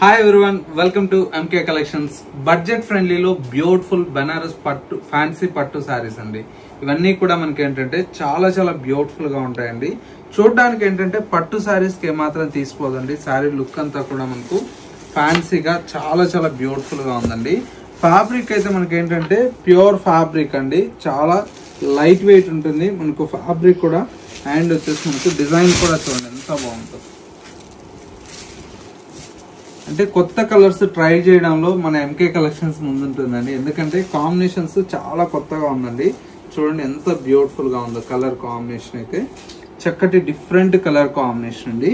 Hi everyone, welcome to MK collections. Budget ఫ్రెండ్లీలో beautiful Banaras పట్టు fancy పట్టు శారీస్ అండి. ఇవన్నీ కూడా మనకి ఏంటంటే చాలా చాలా బ్యూటిఫుల్ గా ఉంటాయండి. చూడడానికి ఏంటంటే పట్టు శారీస్ కి ఏమాత్రం తీసుకోదండి. శారీ లుక్ అంతా కూడా మనకు ఫ్యాన్సీగా చాలా చాలా బ్యూటిఫుల్ గా ఉందండి. ఫ్యాబ్రిక్ అయితే మనకి ఏంటంటే ప్యూర్ ఫ్యాబ్రిక్ అండి, చాలా లైట్ వెయిట్ ఉంటుంది మనకు ఫ్యాబ్రిక్ కూడా. అండ్ వచ్చేసి మనకు డిజైన్ కూడా చూడండి ఎంత బాగుంటుంది. అంటే కొత్త కలర్స్ ట్రై చేయడంలో మన ఎంకే కలెక్షన్స్ ముందుంటుందండి, ఎందుకంటే కాంబినేషన్స్ చాలా కొత్తగా ఉందండి. చూడండి ఎంత బ్యూటిఫుల్ గా ఉందో కలర్ కాంబినేషన్ అయితే, చక్కటి డిఫరెంట్ కలర్ కాంబినేషన్ అండి.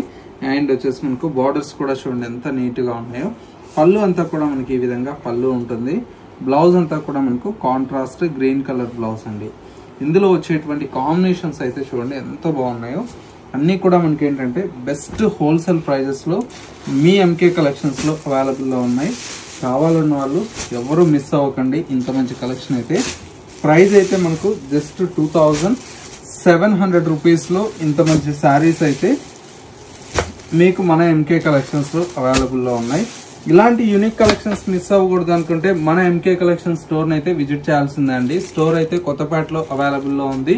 అండ్ వచ్చేసి మనకు బార్డర్స్ కూడా చూడండి ఎంత నీట్ గా ఉన్నాయో. పళ్ళు అంతా కూడా మనకి ఈ విధంగా పళ్ళు ఉంటుంది. బ్లౌజ్ అంతా కూడా మనకు కాంట్రాస్ట్ గ్రీన్ కలర్ బ్లౌజ్ అండి. ఇందులో వచ్చేటువంటి కాంబినేషన్స్ అయితే చూడండి ఎంత బాగున్నాయో. అన్నీ కూడా మనకి ఏంటంటే బెస్ట్ హోల్సేల్ ప్రైజెస్ లో మీ ఎంకే కలెక్షన్స్ లో అవైలబుల్ లో ఉన్నాయి. కావాలన్న వాళ్ళు ఎవరు మిస్ అవ్వకండి. ఇంత మంచి కలెక్షన్ అయితే ప్రైస్ అయితే మనకు జస్ట్ 2700 రూపీస్ లో ఇంత మంచి శారీస్ అయితే మీకు మన ఎంకే కలెక్షన్స్ లో అవైలబుల్ లో ఉన్నాయి. ఇలాంటి యూనిక్ కలెక్షన్స్ మిస్ అవ్వకూడదు అనుకుంటే మన ఎంకే కలెక్షన్ స్టోర్ అయితే విజిట్ చేయాల్సిందే అండి. స్టోర్ అయితే కొత్తపేటలో అవైలబుల్ లో ఉంది.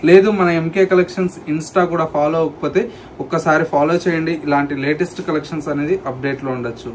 లేదు మన ఎంకే కలెక్షన్స్ ఇన్స్టా కూడా ఫాలో అవ్వకపోతే ఒక్కసారి ఫాలో చేయండి. ఇలాంటి లేటెస్ట్ కలెక్షన్స్ అనేది అప్డేట్ లో ఉండొచ్చు.